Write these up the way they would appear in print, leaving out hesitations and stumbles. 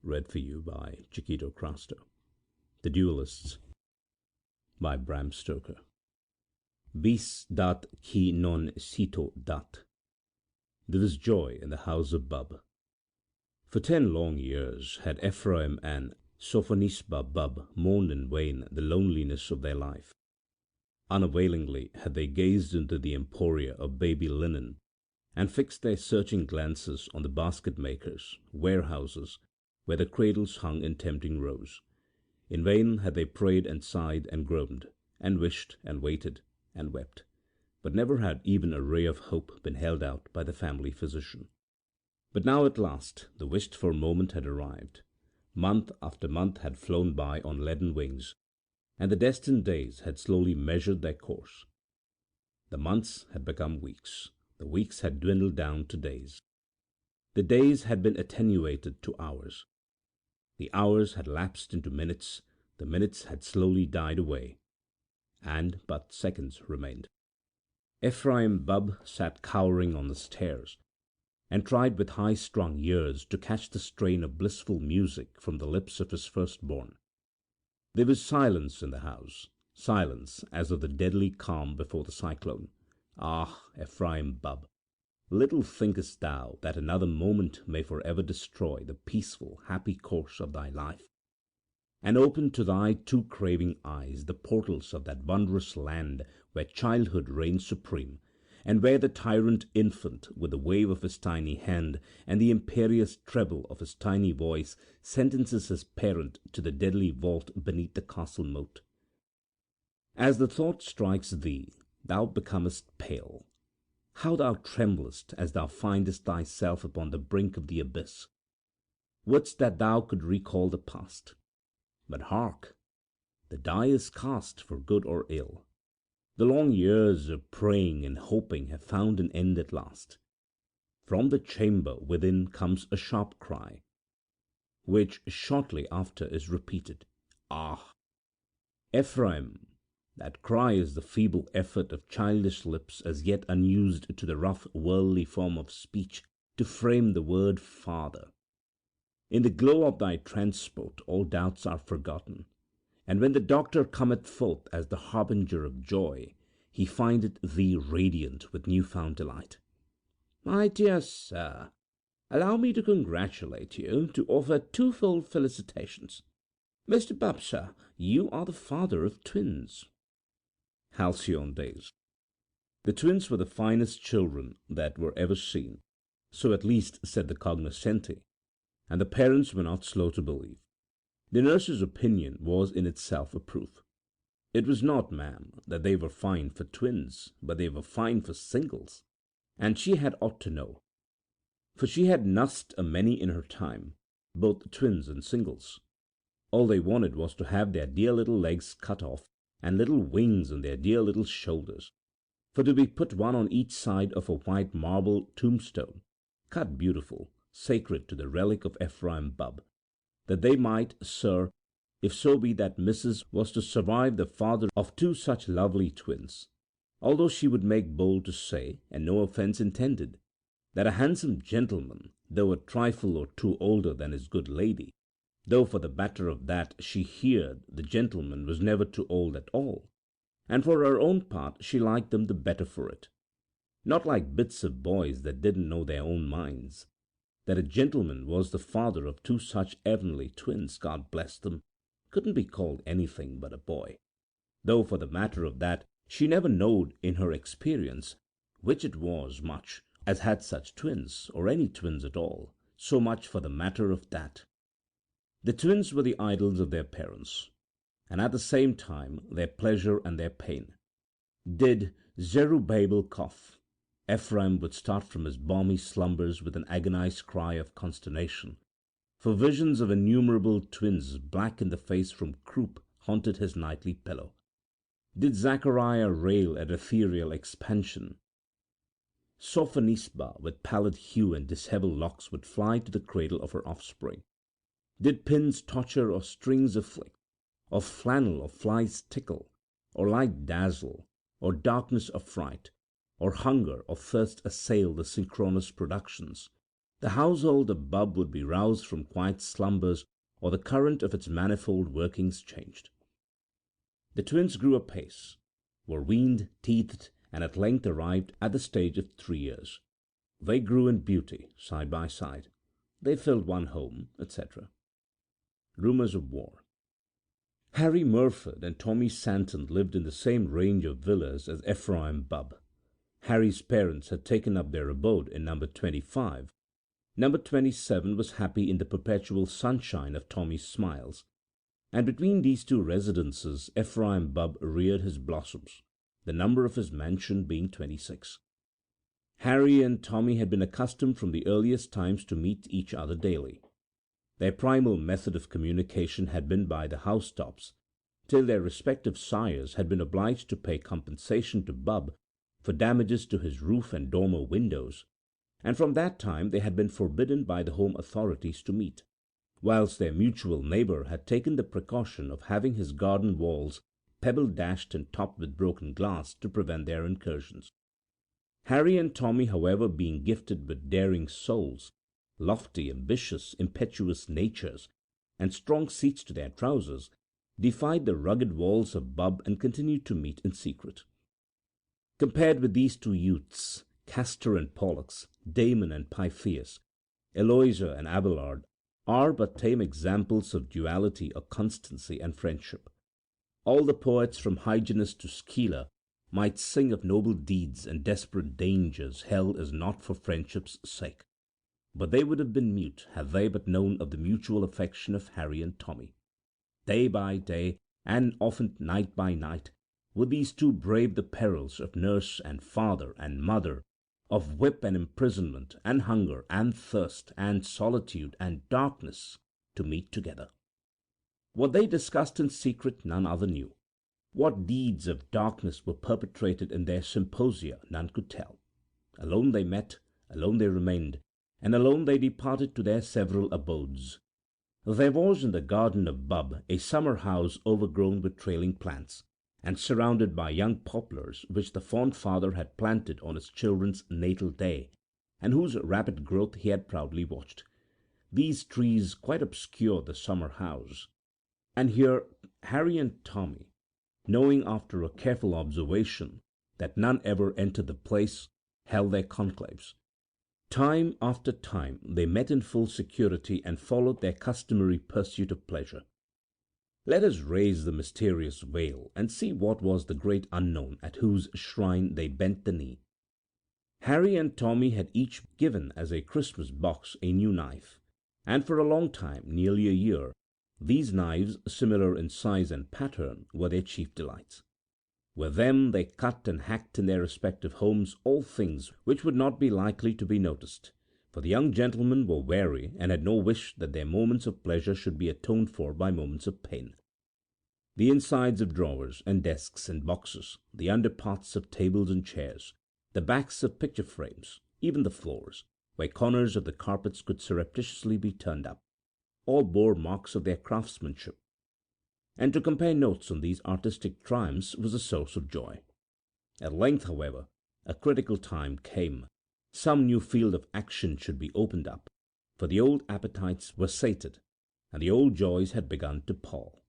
read for you by Chiquito Crasto. The Dualists by Bram Stoker. Bis dat qui non cito dat. There was joy in the house of Bub. For 10 long years had Ephraim and Sophonisba Bub mourned in vain the loneliness of their life. Unavailingly had they gazed into the emporia of baby linen, and fixed their searching glances on the basket-makers' warehouses where the cradles hung in tempting rows. In vain had they prayed and sighed and groaned, and wished and waited and wept, but never had even a ray of hope been held out by the family physician. But now at last the wished-for moment had arrived. Month after month had flown by on leaden wings, and the destined days had slowly measured their course. The months had become weeks, the weeks had dwindled down to days. The days had been attenuated to hours. The hours had lapsed into minutes, the minutes had slowly died away, and but seconds remained. Ephraim Bubb sat cowering on the stairs, and tried with high-strung ears to catch the strain of blissful music from the lips of his firstborn. There was silence in the house, silence as of the deadly calm before the cyclone. Ah, Ephraim Bubb, little thinkest thou that another moment may for ever destroy the peaceful, happy course of thy life, and open to thy too craving eyes the portals of that wondrous land where childhood reigns supreme, and where the tyrant infant, with the wave of his tiny hand and the imperious treble of his tiny voice, sentences his parent to the deadly vault beneath the castle moat. As the thought strikes thee, thou becomest pale. How thou tremblest as thou findest thyself upon the brink of the abyss! Wouldst that thou could recall the past! But hark! The die is cast for good or ill. The long years of praying and hoping have found an end at last. From the chamber within comes a sharp cry, which shortly after is repeated. Ah! Ephraim, that cry is the feeble effort of childish lips as yet unused to the rough worldly form of speech to frame the word father. In the glow of thy transport all doubts are forgotten, and when the doctor cometh forth as the harbinger of joy, he findeth thee radiant with new-found delight. My dear sir, allow me to congratulate you, to offer twofold felicitations. Mr. Bubb, sir, you are the father of twins. Halcyon days. The twins were the finest children that were ever seen, so at least said the cognoscenti, and the parents were not slow to believe. The nurse's opinion was in itself a proof. It was not, ma'am, that they were fine for twins, but they were fine for singles, and she had ought to know, for she had nussed a many in her time, both twins and singles. All they wanted was to have their dear little legs cut off, and little wings on their dear little shoulders, for to be put one on each side of a white marble tombstone, cut beautiful, sacred to the relic of Ephraim Bubb, that they might, sir, if so be that missus was to survive the father of 2 such lovely twins, although she would make bold to say, and no offence intended, that a handsome gentleman, though a trifle or two older than his good lady, though for the matter of that she heerd the gentleman was never too old at all, and for her own part she liked them the better for it, not like bits of boys that didn't know their own minds, that a gentleman was the father of 2 such heavenly twins, God bless them, couldn't be called anything but a boy, though for the matter of that she never knowed in her experience which it was much as had such twins, or any twins at all, so much for the matter of that. The twins were the idols of their parents, and at the same time their pleasure and their pain. Did Zerubbabel cough, Ephraim would start from his balmy slumbers with an agonized cry of consternation, for visions of innumerable twins black in the face from croup haunted his nightly pillow. Did Zachariah rail at ethereal expansion, Sophonisba with pallid hue and dishevelled locks would fly to the cradle of her offspring. Did pins torture or strings afflict, or flannel or flies tickle, or light dazzle, or darkness affright, or hunger or thirst assail the synchronous productions, the household of Bub would be roused from quiet slumbers or the current of its manifold workings changed. The twins grew apace, were weaned, teethed, and at length arrived at the stage of 3 years. They grew in beauty, side by side. They filled one home, etc. Rumours of war. Harry Murford and Tommy Santon lived in the same range of villas as Ephraim Bubb. Harry's parents had taken up their abode in number 25. Number 27 was happy in the perpetual sunshine of Tommy's smiles, and between these two residences Ephraim Bubb reared his blossoms, the number of his mansion being 26. Harry and Tommy had been accustomed from the earliest times to meet each other daily. Their primal method of communication had been by the housetops, till their respective sires had been obliged to pay compensation to Bubb for damages to his roof and dormer windows, and from that time they had been forbidden by the home authorities to meet, whilst their mutual neighbour had taken the precaution of having his garden walls pebble-dashed and topped with broken glass to prevent their incursions. Harry and Tommy, however, being gifted with daring souls, lofty, ambitious, impetuous natures, and strong seats to their trousers, defied the rugged walls of Bubb and continued to meet in secret. Compared with these two youths, Castor and Pollux, Damon and Pythias, Eloisa and Abelard, are but tame examples of duality or constancy and friendship. All the poets from Hyginus to Schiller might sing of noble deeds and desperate dangers held as not for friendship's sake, but they would have been mute had they but known of the mutual affection of Harry and Tommy. Day by day, and often night by night, would these two brave the perils of nurse and father and mother, of whip and imprisonment, and hunger and thirst, and solitude and darkness, to meet together. What they discussed in secret none other knew. What deeds of darkness were perpetrated in their symposia none could tell. Alone they met, alone they remained, and alone they departed to their several abodes. There was in the garden of Bubb a summer house overgrown with trailing plants, and surrounded by young poplars which the fond father had planted on his children's natal day, and whose rapid growth he had proudly watched. These trees quite obscured the summer house, and here Harry and Tommy, knowing after a careful observation that none ever entered the place, held their conclaves. Time after time they met in full security and followed their customary pursuit of pleasure. Let us raise the mysterious veil and see what was the great unknown at whose shrine they bent the knee. Harry and Tommy had each given as a Christmas box a new knife, and for a long time, nearly a year, these knives, similar in size and pattern, were their chief delights. With them they cut and hacked in their respective homes all things which would not be likely to be noticed, for the young gentlemen were wary and had no wish that their moments of pleasure should be atoned for by moments of pain. The insides of drawers and desks and boxes, the under parts of tables and chairs, the backs of picture frames, even the floors, where corners of the carpets could surreptitiously be turned up, all bore marks of their craftsmanship, and to compare notes on these artistic triumphs was a source of joy. At length, however, a critical time came. Some new field of action should be opened up, for the old appetites were sated, and the old joys had begun to pall.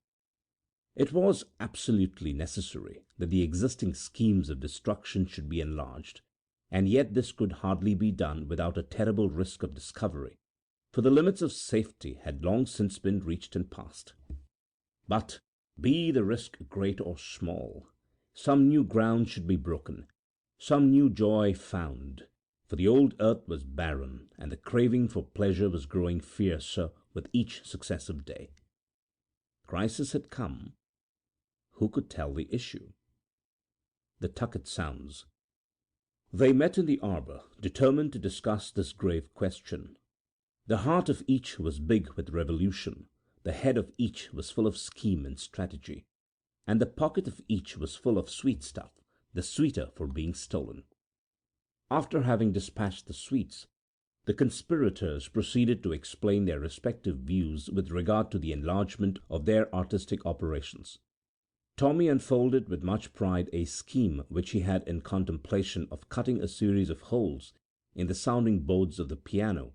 It was absolutely necessary that the existing schemes of destruction should be enlarged, and yet this could hardly be done without a terrible risk of discovery, for the limits of safety had long since been reached and passed. But, be the risk great or small, some new ground should be broken, some new joy found, for the old earth was barren, and the craving for pleasure was growing fiercer with each successive day. Crisis had come. Who could tell the issue? The tucket sounds. They met in the arbour, determined to discuss this grave question. The heart of each was big with revolution, the head of each was full of scheme and strategy, and the pocket of each was full of sweet stuff, the sweeter for being stolen. After having dispatched the sweets, the conspirators proceeded to explain their respective views with regard to the enlargement of their artistic operations. Tommy unfolded with much pride a scheme which he had in contemplation of cutting a series of holes in the sounding boards of the piano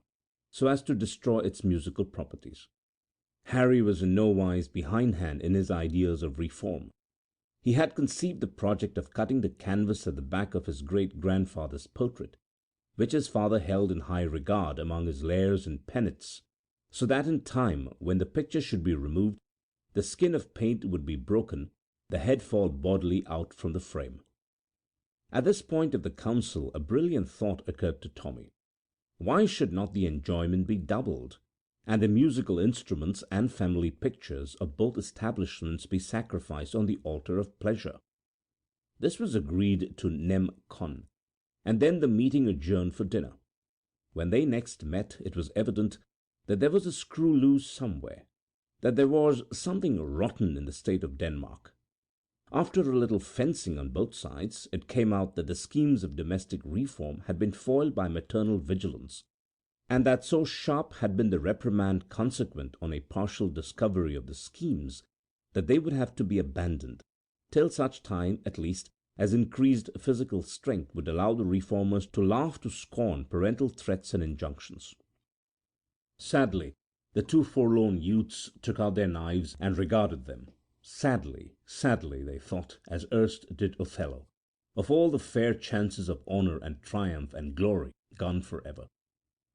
so as to destroy its musical properties. Harry was in no wise behindhand in his ideas of reform. He had conceived the project of cutting the canvas at the back of his great grandfather's portrait, which his father held in high regard among his lares and penates, so that in time when the picture should be removed, the skin of paint would be broken, the head fall bodily out from the frame. At this point of the council a brilliant thought occurred to Tommy. Why should not the enjoyment be doubled, and the musical instruments and family pictures of both establishments be sacrificed on the altar of pleasure? This was agreed to nem. con., and then the meeting adjourned for dinner. When they next met it was evident that there was a screw loose somewhere, that there was something rotten in the state of Denmark. After a little fencing on both sides, it came out that the schemes of domestic reform had been foiled by maternal vigilance, and that so sharp had been the reprimand consequent on a partial discovery of the schemes that they would have to be abandoned, till such time at least as increased physical strength would allow the reformers to laugh to scorn parental threats and injunctions. Sadly, the two forlorn youths took out their knives and regarded them. Sadly, sadly, they thought, as erst did Othello, of all the fair chances of honour and triumph and glory gone for ever.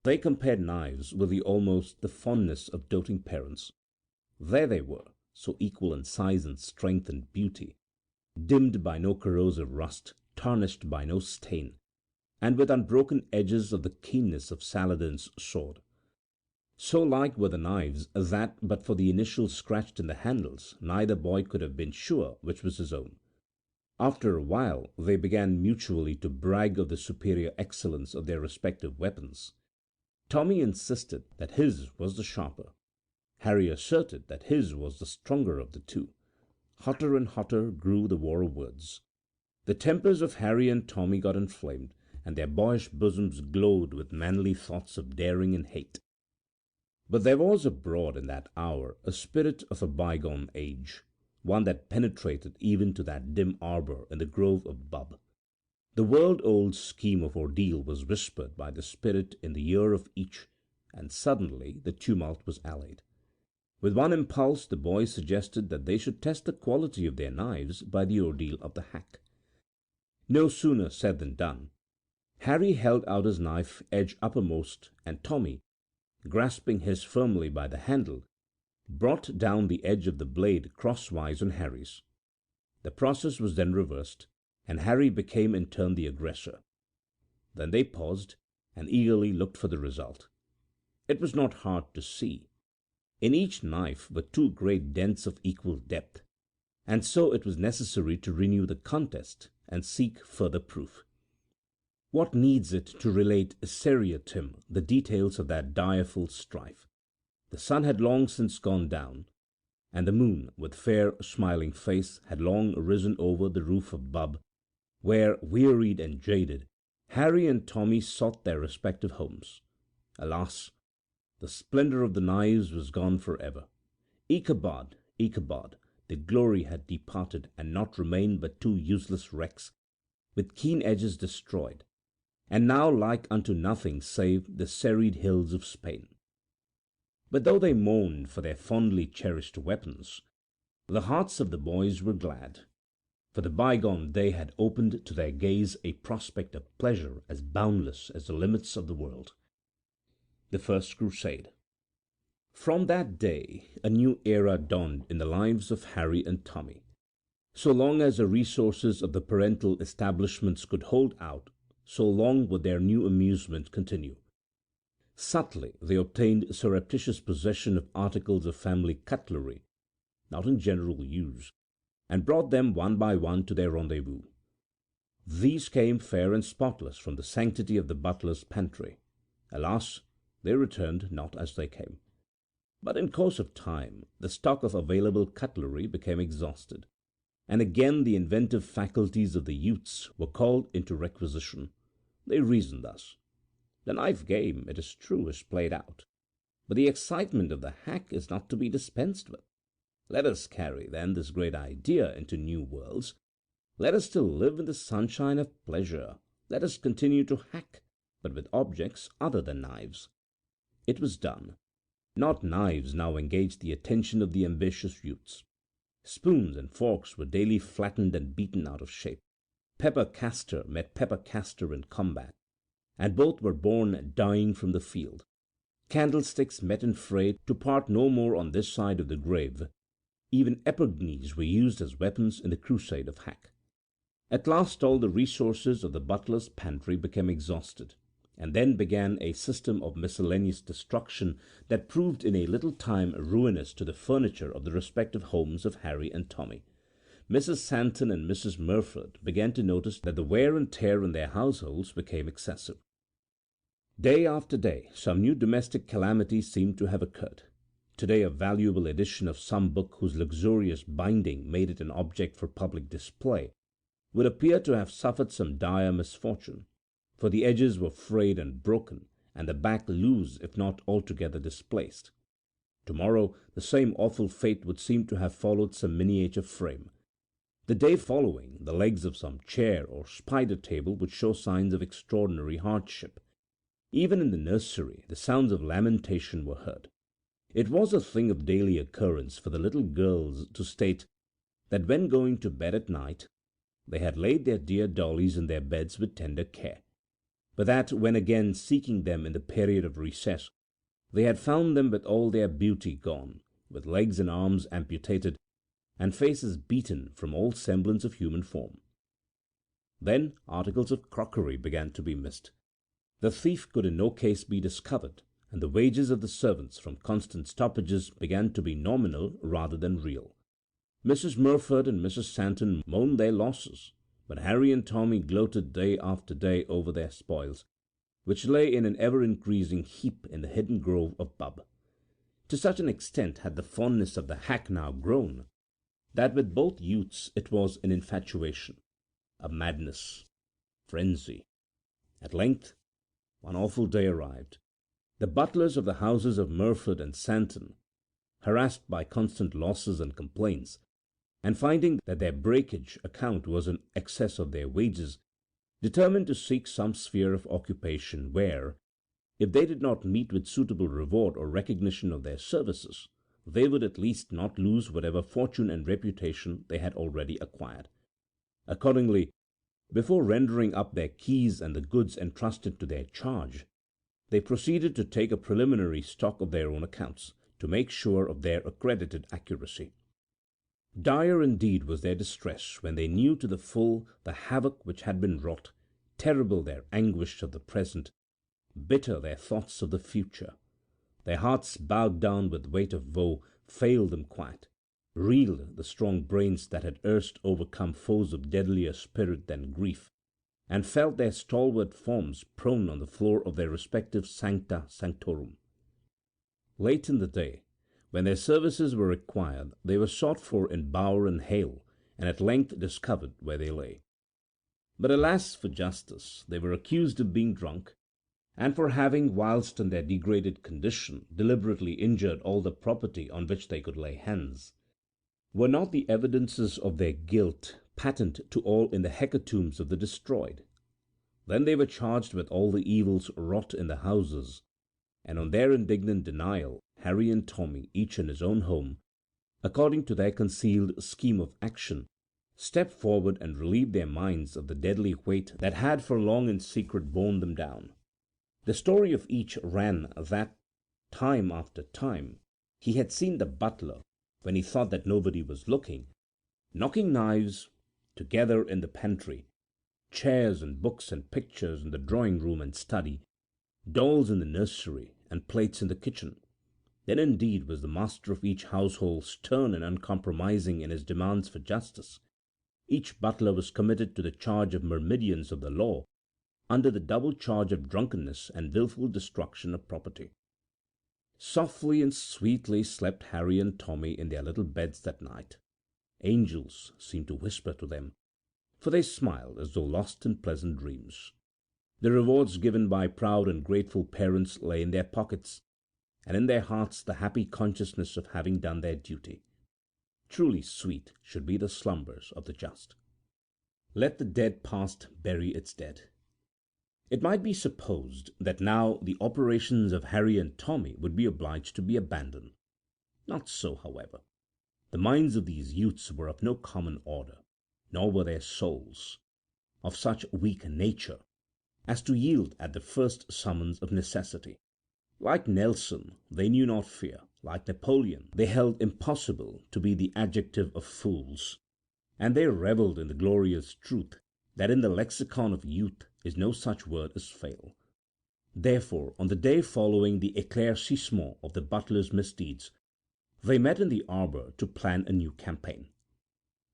They compared knives with the fondness of doting parents. There they were, so equal in size and strength and beauty, dimmed by no corrosive rust, tarnished by no stain, and with unbroken edges of the keenness of Saladin's sword. So like were the knives that, but for the initials scratched in the handles, neither boy could have been sure which was his own. After a while they began mutually to brag of the superior excellence of their respective weapons. Tommy insisted that his was the sharper. Harry asserted that his was the stronger of the two. Hotter and hotter grew the war of words. The tempers of Harry and Tommy got inflamed, and their boyish bosoms glowed with manly thoughts of daring and hate. But there was abroad in that hour a spirit of a bygone age, one that penetrated even to that dim arbour in the grove of Bubb. The world-old scheme of ordeal was whispered by the spirit in the ear of each, and suddenly the tumult was allayed. With one impulse the boys suggested that they should test the quality of their knives by the ordeal of the hack. No sooner said than done. Harry held out his knife edge uppermost, and Tommy, grasping his firmly by the handle, brought down the edge of the blade crosswise on Harry's. The process was then reversed, and Harry became in turn the aggressor. Then they paused and eagerly looked for the result. It was not hard to see. In each knife were two great dents of equal depth, and so it was necessary to renew the contest and seek further proof. What needs it to relate seriatim the details of that direful strife? The sun had long since gone down, and the moon, with fair smiling face, had long risen over the roof of Bubb, where, wearied and jaded, Harry and Tommy sought their respective homes. Alas! The splendour of the knives was gone for ever. Ichabod, Ichabod, the glory had departed, and not remained but two useless wrecks, with keen edges destroyed, and now like unto nothing save the serried hills of Spain. But though they mourned for their fondly cherished weapons, the hearts of the boys were glad, for the bygone day had opened to their gaze a prospect of pleasure as boundless as the limits of the world. The First Crusade. From that day a new era dawned in the lives of Harry and Tommy. So long as the resources of the parental establishments could hold out, so long would their new amusement continue. Subtly they obtained surreptitious possession of articles of family cutlery, not in general use, and brought them one by one to their rendezvous. These came fair and spotless from the sanctity of the butler's pantry. Alas! They returned not as they came. But in course of time the stock of available cutlery became exhausted, and again the inventive faculties of the youths were called into requisition. They reasoned thus. The knife game, it is true, is played out, but the excitement of the hack is not to be dispensed with. Let us carry, then, this great idea into new worlds. Let us still live in the sunshine of pleasure. Let us continue to hack, but with objects other than knives. It was done. Not knives now engaged the attention of the ambitious youths. Spoons and forks were daily flattened and beaten out of shape. Pepper castor met pepper castor in combat, and both were borne dying from the field. Candlesticks met in fray to part no more on this side of the grave. Even epignes were used as weapons in the crusade of hack. At last all the resources of the butler's pantry became exhausted, and then began a system of miscellaneous destruction that proved in a little time ruinous to the furniture of the respective homes of Harry and Tommy. Mrs. Santon and Mrs. Murford began to notice that the wear and tear in their households became excessive. Day after day some new domestic calamity seemed to have occurred. Today a valuable edition of some book whose luxurious binding made it an object for public display would appear to have suffered some dire misfortune, for the edges were frayed and broken, and the back loose if not altogether displaced. Tomorrow the same awful fate would seem to have followed some miniature frame. The day following, the legs of some chair or spider table would show signs of extraordinary hardship. Even in the nursery the sounds of lamentation were heard. It was a thing of daily occurrence for the little girls to state that when going to bed at night they had laid their dear dollies in their beds with tender care, but that when again seeking them in the period of recess, they had found them with all their beauty gone, with legs and arms amputated, and faces beaten from all semblance of human form. Then articles of crockery began to be missed. The thief could in no case be discovered, and the wages of the servants from constant stoppages began to be nominal rather than real. Mrs. Murford and Mrs. Santon mourned their losses, but Harry and Tommy gloated day after day over their spoils, which lay in an ever-increasing heap in the hidden grove of Bub. To such an extent had the fondness of the hack now grown, that with both youths it was an infatuation, a madness, frenzy. At length one awful day arrived. The butlers of the houses of Murford and Santon, harassed by constant losses and complaints, and finding that their breakage account was in excess of their wages, determined to seek some sphere of occupation where, if they did not meet with suitable reward or recognition of their services, they would at least not lose whatever fortune and reputation they had already acquired. Accordingly, before rendering up their keys and the goods entrusted to their charge, they proceeded to take a preliminary stock of their own accounts, to make sure of their accredited accuracy. Dire indeed was their distress when they knew to the full the havoc which had been wrought, terrible their anguish of the present, bitter their thoughts of the future. Their hearts, bowed down with weight of woe, failed them quite. Reeled the strong brains that had erst overcome foes of deadlier spirit than grief, and felt their stalwart forms prone on the floor of their respective sancta sanctorum. Late in the day, when their services were required, they were sought for in bower and hail, and at length discovered where they lay. But alas for justice! They were accused of being drunk, and for having, whilst in their degraded condition, deliberately injured all the property on which they could lay hands. Were not the evidences of their guilt patent to all in the hecatombs of the destroyed? Then they were charged with all the evils wrought in the houses, and on their indignant denial, Harry and Tommy, each in his own home, according to their concealed scheme of action, stepped forward and relieved their minds of the deadly weight that had for long in secret borne them down. The story of each ran that, time after time, he had seen the butler, when he thought that nobody was looking, knocking knives together in the pantry, chairs and books and pictures in the drawing-room and study, dolls in the nursery, and plates in the kitchen. Then indeed was the master of each household stern and uncompromising in his demands for justice. Each butler was committed to the charge of myrmidons of the law, under the double charge of drunkenness and wilful destruction of property. Softly and sweetly slept Harry and Tommy in their little beds that night. Angels seemed to whisper to them, for they smiled as though lost in pleasant dreams. The rewards given by proud and grateful parents lay in their pockets, and in their hearts the happy consciousness of having done their duty. Truly sweet should be the slumbers of the just. Let the dead past bury its dead. It might be supposed that now the operations of Harry and Tommy would be obliged to be abandoned. Not so, however. The minds of these youths were of no common order, nor were their souls of such weak nature as to yield at the first summons of necessity. Like Nelson, they knew not fear; like Napoleon, they held impossible to be the adjective of fools, and they revelled in the glorious truth that in the lexicon of youth is no such word as fail. Therefore, on the day following the éclaircissement of the butler's misdeeds, they met in the arbour to plan a new campaign.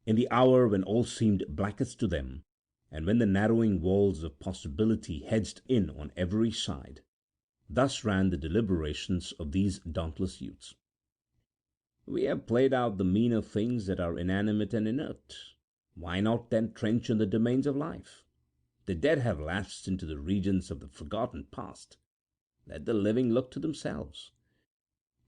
In the hour when all seemed blackest to them, and when the narrowing walls of possibility hedged in on every side, thus ran the deliberations of these dauntless youths. "We have played out the meaner things that are inanimate and inert. Why not then trench on the domains of life? The dead have lapsed into the regions of the forgotten past. Let the living look to themselves."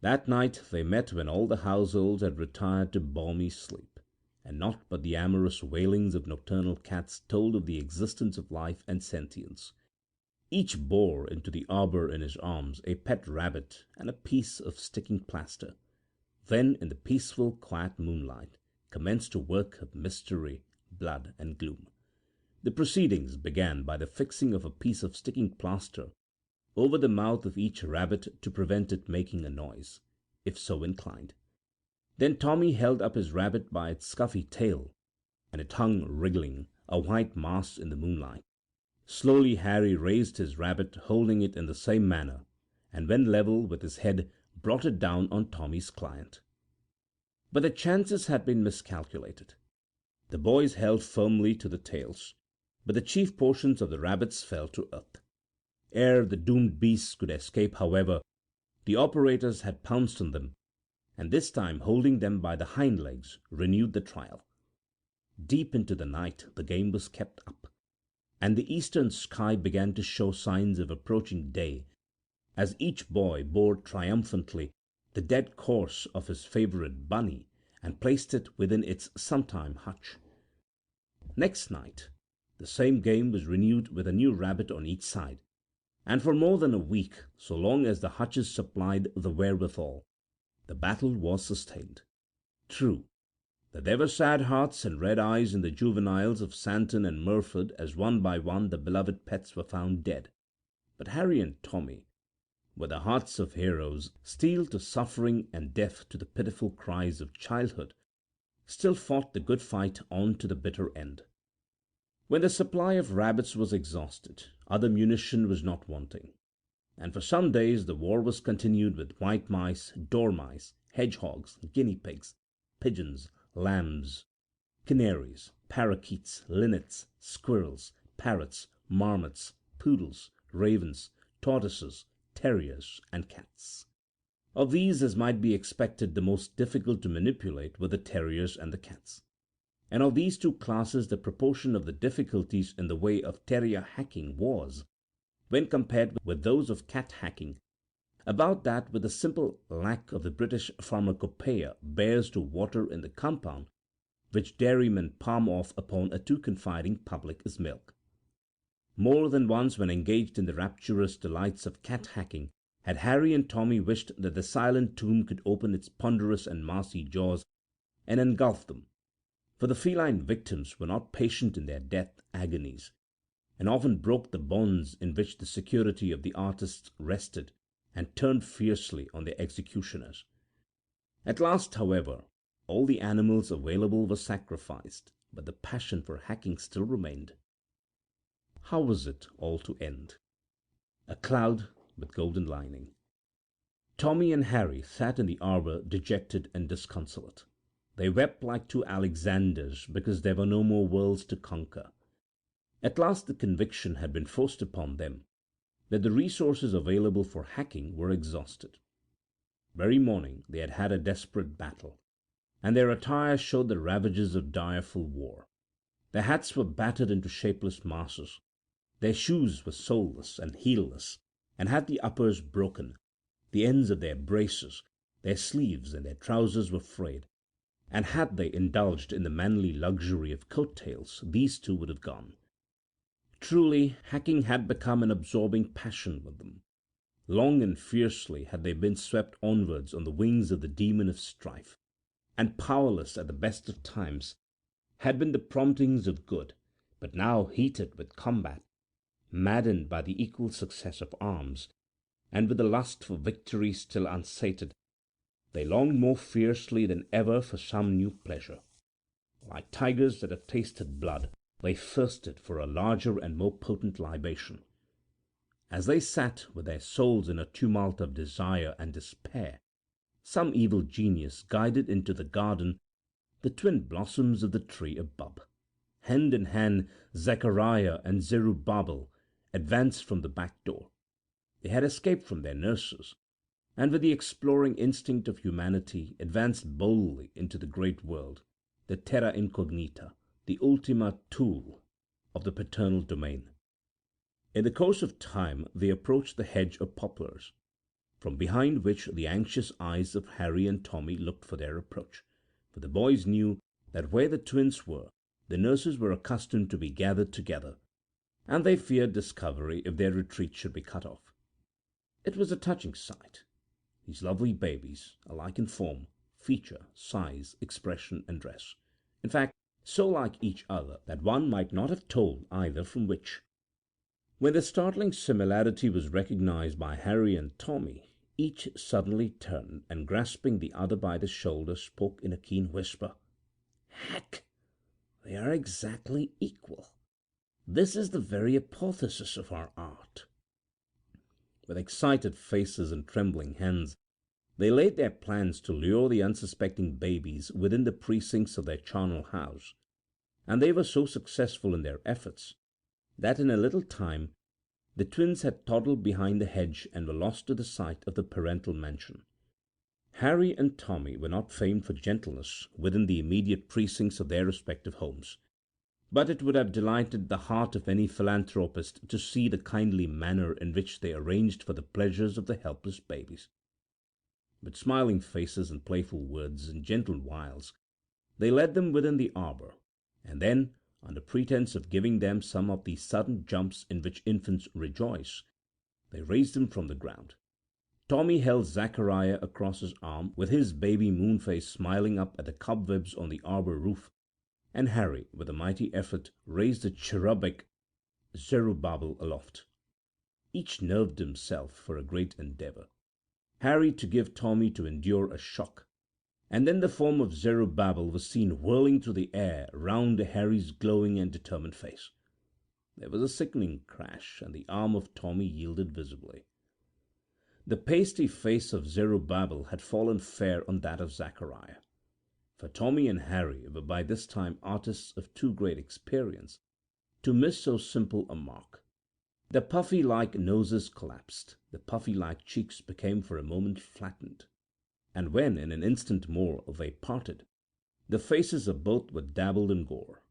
That night they met when all the household had retired to balmy sleep, and naught but the amorous wailings of nocturnal cats told of the existence of life and sentience. Each bore into the arbour in his arms a pet rabbit and a piece of sticking plaster. Then, in the peaceful, quiet moonlight, commenced a work of mystery, blood, and gloom. The proceedings began by the fixing of a piece of sticking plaster over the mouth of each rabbit to prevent it making a noise, if so inclined. Then Tommy held up his rabbit by its scuffy tail, and it hung wriggling, a white mass in the moonlight. Slowly Harry raised his rabbit, holding it in the same manner, and when level with his head, brought it down on Tommy's client. But the chances had been miscalculated. The boys held firmly to the tails, but the chief portions of the rabbits fell to earth. Ere the doomed beasts could escape, however, the operators had pounced on them, and this time holding them by the hind legs, renewed the trial. Deep into the night the game was kept up, and the eastern sky began to show signs of approaching day, as each boy bore triumphantly the dead corse of his favourite bunny and placed it within its sometime hutch. Next night the same game was renewed with a new rabbit on each side, and for more than a week, so long as the hutches supplied the wherewithal, the battle was sustained. True, that there were sad hearts and red eyes in the juveniles of Santon and Murford as one by one the beloved pets were found dead, but Harry and Tommy, with the hearts of heroes, steeled to suffering and deaf to the pitiful cries of childhood, still fought the good fight on to the bitter end. When the supply of rabbits was exhausted, other munition was not wanting, and for some days the war was continued with white mice, dormice, hedgehogs, guinea pigs, pigeons, lambs, canaries, parakeets, linnets, squirrels, parrots, marmots, poodles, ravens, tortoises, terriers, and cats. Of these, as might be expected, the most difficult to manipulate were the terriers and the cats. And of these two classes the proportion of the difficulties in the way of terrier hacking was, when compared with those of cat hacking, about that which the simple lack of the British pharmacopoeia bears to water in the compound which dairymen palm off upon a too confiding public as milk. More than once when engaged in the rapturous delights of cat hacking had Harry and Tommy wished that the silent tomb could open its ponderous and massy jaws and engulf them, for the feline victims were not patient in their death agonies, and often broke the bonds in which the security of the artists rested, and turned fiercely on their executioners. At last, however, all the animals available were sacrificed, but the passion for hacking still remained. How was it all to end? A cloud with golden lining. Tommy and Harry sat in the arbour dejected and disconsolate. They wept like two Alexanders because there were no more worlds to conquer. At last the conviction had been forced upon them that the resources available for hacking were exhausted. Very morning they had had a desperate battle, and their attire showed the ravages of direful war. Their hats were battered into shapeless masses, their shoes were soleless and heelless, and had the uppers broken, the ends of their braces, their sleeves, and their trousers were frayed, and had they indulged in the manly luxury of coat tails, these too would have gone. Truly, hacking had become an absorbing passion with them. Long and fiercely had they been swept onwards on the wings of the demon of strife, and powerless at the best of times had been the promptings of good, but now heated with combat, maddened by the equal success of arms, and with the lust for victory still unsated, they longed more fiercely than ever for some new pleasure. Like tigers that have tasted blood, they thirsted for a larger and more potent libation. As they sat with their souls in a tumult of desire and despair, some evil genius guided into the garden the twin blossoms of the tree of Bub. Hand in hand, Zechariah and Zerubbabel advanced from the back door. They had escaped from their nurses, and with the exploring instinct of humanity advanced boldly into the great world, the terra incognita, the ultima Thule of the paternal domain. In the course of time they approached the hedge of poplars, from behind which the anxious eyes of Harry and Tommy looked for their approach, for the boys knew that where the twins were, the nurses were accustomed to be gathered together, and they feared discovery if their retreat should be cut off. It was a touching sight. These lovely babies, alike in form, feature, size, expression, and dress. In fact, so like each other that one might not have told either from which. When the startling similarity was recognized by Harry and Tommy, each suddenly turned and, grasping the other by the shoulder, spoke in a keen whisper. "Heck! They are exactly equal. This is the very apotheosis of our art." With excited faces and trembling hands, they laid their plans to lure the unsuspecting babies within the precincts of their charnel house, and they were so successful in their efforts that in a little time the twins had toddled behind the hedge and were lost to the sight of the parental mansion. Harry and Tommy were not famed for gentleness within the immediate precincts of their respective homes, but it would have delighted the heart of any philanthropist to see the kindly manner in which they arranged for the pleasures of the helpless babies. With smiling faces and playful words and gentle wiles, they led them within the arbour, and then, under pretence of giving them some of these sudden jumps in which infants rejoice, they raised them from the ground. Tommy held Zachariah across his arm, with his baby Moonface smiling up at the cobwebs on the arbour roof, and Harry, with a mighty effort, raised the cherubic Zerubbabel aloft. Each nerved himself for a great endeavour. Harry to give, Tommy to endure a shock, and then the form of Zerubbabel was seen whirling through the air round Harry's glowing and determined face. There was a sickening crash, and the arm of Tommy yielded visibly. The pasty face of Zerubbabel had fallen fair on that of Zachariah, for Tommy and Harry were by this time artists of too great experience to miss so simple a mark. The puffy-like noses collapsed, the puffy-like cheeks became for a moment flattened, and when in an instant more they parted, the faces of both were dabbled in gore.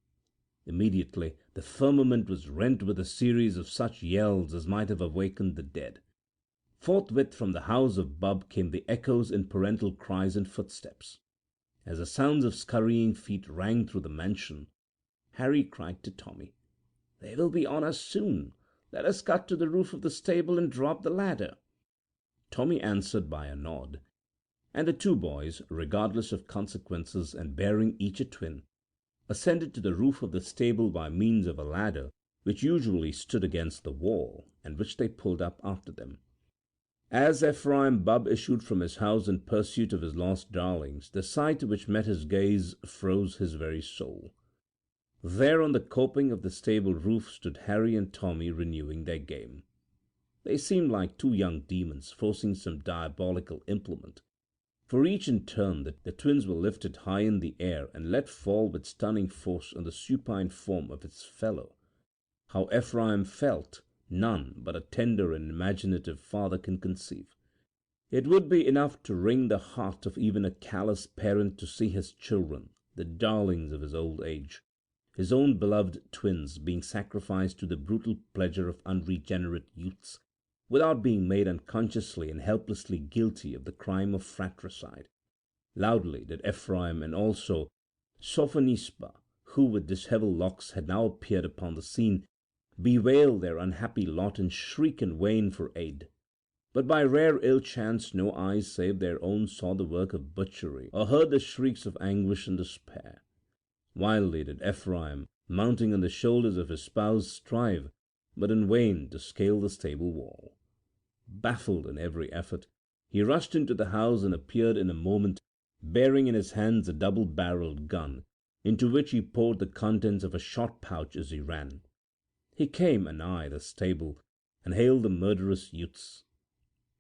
Immediately the firmament was rent with a series of such yells as might have awakened the dead. Forthwith from the house of Bub came the echoes in parental cries and footsteps. As the sounds of scurrying feet rang through the mansion, Harry cried to Tommy, "They will be on us soon. Let us cut to the roof of the stable and drop the ladder." Tommy answered by a nod, and the two boys, regardless of consequences and bearing each a twin, ascended to the roof of the stable by means of a ladder which usually stood against the wall, and which they pulled up after them. As Ephraim Bubb issued from his house in pursuit of his lost darlings, the sight which met his gaze froze his very soul. There on the coping of the stable roof stood Harry and Tommy renewing their game. They seemed like two young demons forcing some diabolical implement, for each in turn the twins were lifted high in the air and let fall with stunning force on the supine form of its fellow. How Ephraim felt, none but a tender and imaginative father can conceive. It would be enough to wring the heart of even a callous parent to see his children, the darlings of his old age, his own beloved twins, being sacrificed to the brutal pleasure of unregenerate youths, without being made unconsciously and helplessly guilty of the crime of fratricide. Loudly did Ephraim, and also Sophonisba, who with dishevelled locks had now appeared upon the scene, bewail their unhappy lot and shriek in vain for aid. But by rare ill chance no eyes save their own saw the work of butchery, or heard the shrieks of anguish and despair. Wildly did Ephraim, mounting on the shoulders of his spouse, strive, but in vain, to scale the stable wall. Baffled in every effort, he rushed into the house and appeared in a moment, bearing in his hands a double-barreled gun, into which he poured the contents of a shot pouch as he ran. He came anigh the stable, and hailed the murderous youths.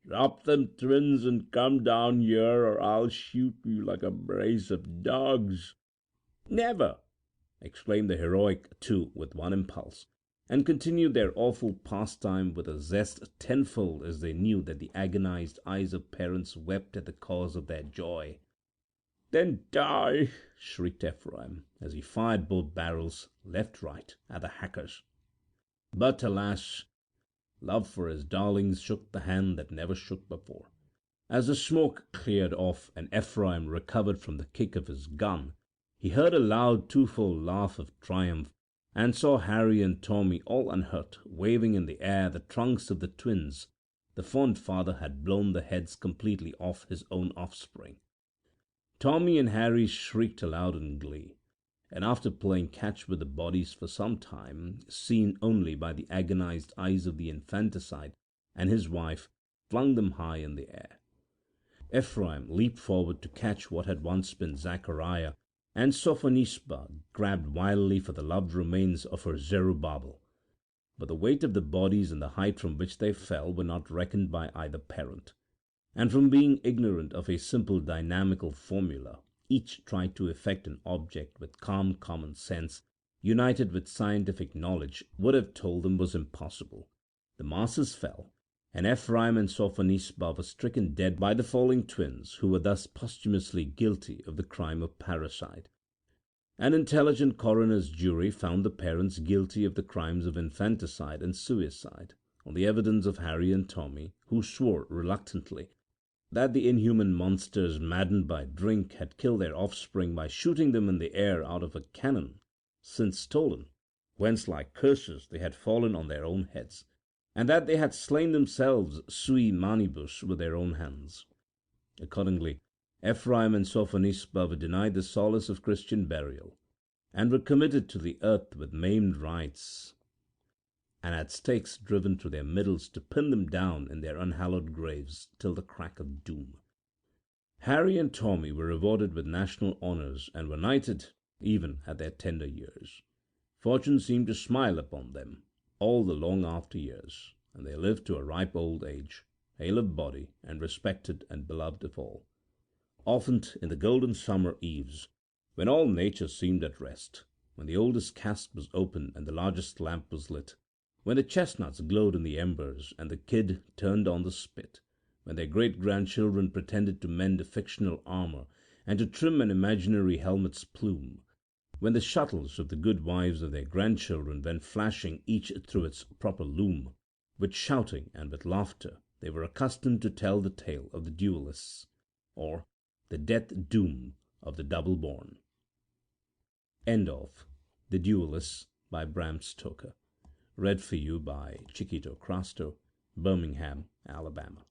"Drop them twins and come down here, or I'll shoot you like a brace of dogs." "Never!" exclaimed the heroic two with one impulse, and continued their awful pastime with a zest tenfold as they knew that the agonized eyes of parents wept at the cause of their joy. "Then die!" shrieked Ephraim, as he fired both barrels, left-right, at the hackers. But, alas! Love for his darlings shook the hand that never shook before. As the smoke cleared off and Ephraim recovered from the kick of his gun, he heard a loud twofold laugh of triumph, and saw Harry and Tommy, all unhurt, waving in the air the trunks of the twins. The fond father had blown the heads completely off his own offspring. Tommy and Harry shrieked aloud in glee, and after playing catch with the bodies for some time, seen only by the agonized eyes of the infanticide and his wife, flung them high in the air. Ephraim leaped forward to catch what had once been Zachariah, and Sophonisba grabbed wildly for the loved remains of her Zerubbabel. But the weight of the bodies and the height from which they fell were not reckoned by either parent, and from being ignorant of a simple dynamical formula, each tried to effect an object with calm common sense, united with scientific knowledge, would have told them was impossible. The masses fell, and Ephraim and Sophonisba were stricken dead by the falling twins, who were thus posthumously guilty of the crime of parricide. An intelligent coroner's jury found the parents guilty of the crimes of infanticide and suicide, on the evidence of Harry and Tommy, who swore reluctantly that the inhuman monsters, maddened by drink, had killed their offspring by shooting them in the air out of a cannon, since stolen, whence like curses they had fallen on their own heads, and that they had slain themselves sui manibus with their own hands. Accordingly, Ephraim and Sophonisba were denied the solace of Christian burial, and were committed to the earth with maimed rites, and had stakes driven through their middles to pin them down in their unhallowed graves till the crack of doom. Harry and Tommy were rewarded with national honours, and were knighted even at their tender years. Fortune seemed to smile upon them all the long after years, and they lived to a ripe old age, hale of body, and respected and beloved of all. Often in the golden summer eves, when all nature seemed at rest, when the oldest cask was opened and the largest lamp was lit, when the chestnuts glowed in the embers and the kid turned on the spit, when their great-grandchildren pretended to mend fictional armour and to trim an imaginary helmet's plume, when the shuttles of the good wives of their grandchildren went flashing each through its proper loom, with shouting and with laughter, they were accustomed to tell the tale of the Dualists, or the death-doom of the double-born. End of The Dualists by Bram Stoker. Read for you by Chiquito Crasto, Birmingham, Alabama.